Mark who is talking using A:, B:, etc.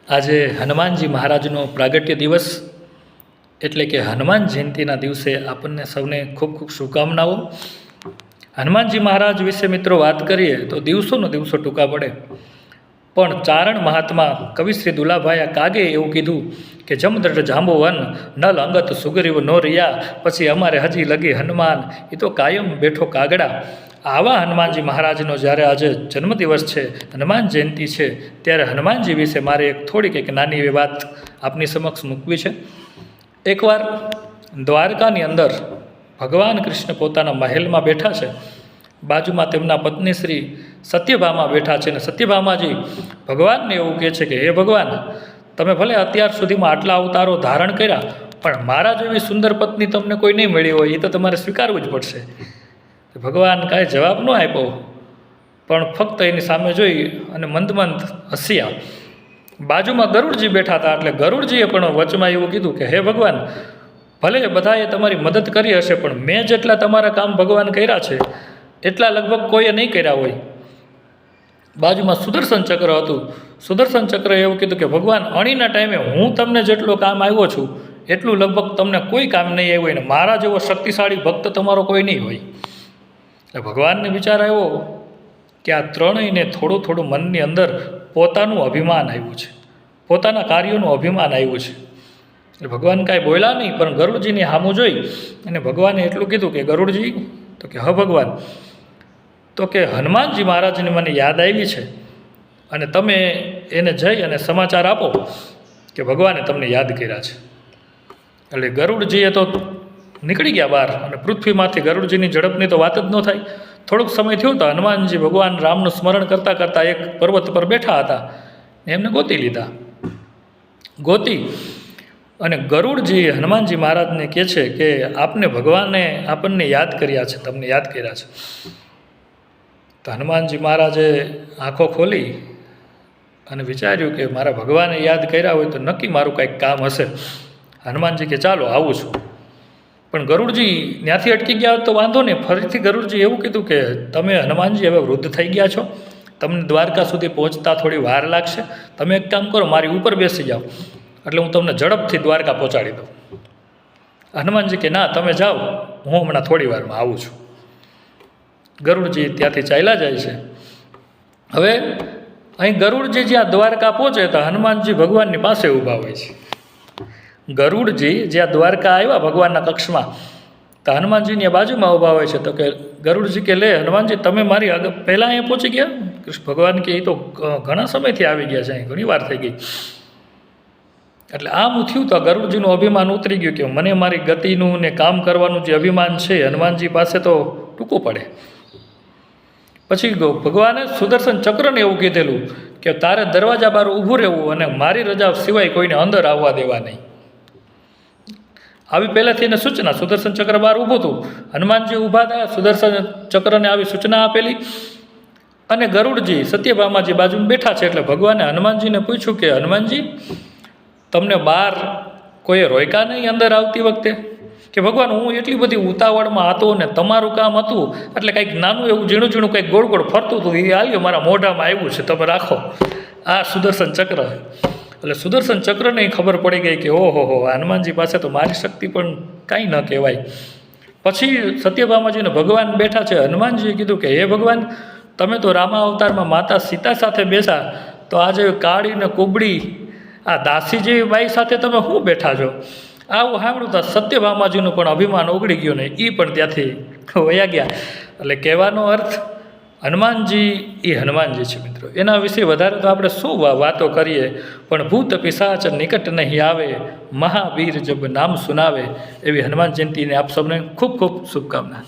A: આજે હનુમાનજી મહારાજનો પ્રાગટ્ય દિવસ એટલે કે હનુમાન જયંતિના દિવસે આપણને સૌને ખૂબ ખૂબ શુભકામનાઓ। હનુમાનજી મહારાજ વિશે મિત્રો વાત કરીએ તો દિવસોનો દિવસો ટૂંકા પડે, પણ ચારણ મહાત્મા કવિ શ્રી દુલાભાઈ કાગે એવું કીધું કે જમદટ જાંબુવન નલ અંગત સુગ્રીવ નો રિયા, પછી અમારે હજી લગી હનુમાન એ તો કાયમ બેઠો કાગડા। આવા હનુમાનજી મહારાજનો જ્યારે આજે જન્મદિવસ છે, હનુમાન જયંતિ છે, ત્યારે હનુમાનજી વિશે મારે એક નાની એવી વાત આપની સમક્ષ મૂકવી છે। એકવાર દ્વારકાની અંદર ભગવાન કૃષ્ણ પોતાના મહેલમાં બેઠા છે, બાજુમાં તેમના પત્ની શ્રી સત્યભામા બેઠા છે, અને સત્યભામાજી ભગવાનને એવું કહે છે કે હે ભગવાન, તમે ભલે અત્યાર સુધીમાં આટલા અવતારો ધારણ કર્યા, પણ મારા જેવી સુંદર પત્ની તમને કોઈ નહીં મળી હોય, એ તો તમારે સ્વીકારવું જ પડશે। ભગવાન કાંઈ જવાબ ન આપ્યો, પણ ફક્ત એની સામે જોઈ અને મંદ હસ્યા। બાજુમાં ગરુડજી બેઠા હતા, એટલે ગરુડજીએ પણ વચમાં એવું કીધું કે હે ભગવાન, ભલે બધાએ તમારી મદદ કરી હશે, પણ મેં જેટલા તમારા કામ ભગવાન કર્યા છે એટલા લગભગ કોઈએ નહીં કર્યા હોય। બાજુમાં સુદર્શન ચક્ર હતું, સુદર્શન ચક્ર એવું કીધું કે ભગવાન, અણીના ટાઈમે હું તમને જેટલું કામ આવ્યો છું એટલું લગભગ તમને કોઈ કામ નહીં આવ્યું હોય, ને મારા જેવો શક્તિશાળી ભક્ત તમારો કોઈ નહીં હોય। એટલે ભગવાનને વિચાર આવ્યો કે આ ત્રણેયને થોડું થોડું મનની અંદર પોતાનું અભિમાન આવ્યું છે, પોતાના કાર્યોનું અભિમાન આવ્યું છે। એટલે ભગવાન કાંઈ બોલ્યા નહીં, પણ ગરુડજીની સામું જોઈ અને ભગવાને એટલું કીધું કે ગરુડજી, તો કે હ ભગવાન, તો કે હનુમાનજી મહારાજની મને યાદ આવી છે, અને તમે એને જઈ અને સમાચાર આપો કે ભગવાને તમને યાદ કર્યા છે। એટલે ગરુડજીએ તો નીકળી ગયા બહાર, અને પૃથ્વીમાંથી ગરુડજીની ઝડપની તો વાત જ ન થાય। થોડોક સમય થયો તો હનુમાનજી ભગવાન રામનું સ્મરણ કરતાં કરતાં એક પર્વત પર બેઠા હતા, એમને ગોતી લીધા। ગોતી અને ગરુડજી હનુમાનજી મહારાજને કહે છે કે આપને ભગવાને આપણને યાદ કર્યા છે, તમને યાદ કર્યા છે। તો હનુમાનજી મહારાજે આંખો ખોલી અને વિચાર્યું કે મારા ભગવાને યાદ કર્યા હોય તો નક્કી મારું કંઈક કામ હશે। હનુમાનજી કે ચાલો આવું છું, પણ ગરુડજી ત્યાંથી અટકી ગયા તો વાંધો નહીં, ફરીથી ગરુડજી એવું કીધું કે તમે હનુમાનજી હવે વૃદ્ધ થઈ ગયા છો, તમને દ્વારકા સુધી પહોંચતા થોડી વાર લાગશે, તમે એક કામ કરો, મારી ઉપર બેસી જાઓ, એટલે હું તમને ઝડપથી દ્વારકા પહોંચાડી દઉં। હનુમાનજી કે ના, તમે જાઓ, હું હમણાં થોડી વારમાં આવું છું। ગરુડજી ત્યાંથી ચાલ્યા જાય છે। હવે અહીં ગરુડજી જ્યાં દ્વારકા પહોંચે તો હનુમાનજી ભગવાનની પાસે ઊભા હોય છે। ગરુડજી જ્યાં દ્વારકા આવ્યા ભગવાનના કક્ષમાં, તો હનુમાનજીની બાજુમાં ઊભા હોય છે। તો કે ગરુડજી કે લે હનુમાનજી, તમે મારી પહેલાં અહીંયા પહોંચી ગયા? કૃષ્ણ ભગવાન કે એ તો ઘણા સમયથી આવી ગયા છે, અહીં ઘણી વાર થઈ ગઈ। એટલે આમ થયું તો ગરુડજીનું અભિમાન ઉતરી ગયું કે મને મારી ગતિનું ને કામ કરવાનું જે અભિમાન છે હનુમાનજી પાસે તો ટૂંકું પડે। પછી ભગવાને સુદર્શન ચક્રને એવું કીધેલું કે તારે દરવાજા બહાર ઊભું રહેવું અને મારી રજા સિવાય કોઈને અંદર આવવા દેવા નહીં। આવી પહેલાંથી એને સૂચના, સુદર્શન ચક્ર બહાર ઊભું હતું, હનુમાનજી ઊભા થયા, સુદર્શન ચક્રને આવી સૂચના આપેલી, અને ગરુડજી સત્યભામાજી બાજુમાં બેઠા છે। એટલે ભગવાને હનુમાનજીને પૂછ્યું કે હનુમાનજી, તમને બહાર કોઈએ રોક્યા નહીં અંદર આવતી વખતે? કે ભગવાન, હું એટલી બધી ઉતાવળમાં હતો ને તમારું કામ હતું, એટલે કંઈક નાનું એવું ઝીણું કંઈક ગોળ ગોળ ફરતું હતું, એ આવ્યું મારા મોઢામાં આવ્યું છે, તમે રાખો આ સુદર્શન ચક્ર। એટલે સુદર્શન ચક્રને ખબર પડી ગઈ કે ઓહો હનુમાનજી પાસે તો મારી શક્તિ પણ કાંઈ ન કહેવાય। પછી સત્યભામાજીને ભગવાન બેઠા છે, હનુમાનજીએ કીધું કે હે ભગવાન, તમે તો રામા અવતારમાં માતા સીતા સાથે બેસા, તો આજે કાળી ને કુબડી આ દાસી જેવી બાઈ સાથે તમે શું બેઠા છો? આવું સાંભળ્યું તો સત્યભામાજીનું પણ અભિમાન ઓગળી ગયું ને એ પણ ત્યાંથી વયા ગયા। એટલે કહેવાનો અર્થ, હનુમાનજી એ હનુમાનજી છે મિત્રો, એના વિશે વધારે તો આપણે શું વાતો કરીએ, પણ ભૂત પિશાચ નિકટ નહીં આવે, મહાવીર જબ નામ સુનાવે। એવી હનુમાન જયંતિને આપ સૌને ખૂબ ખૂબ શુભકામના।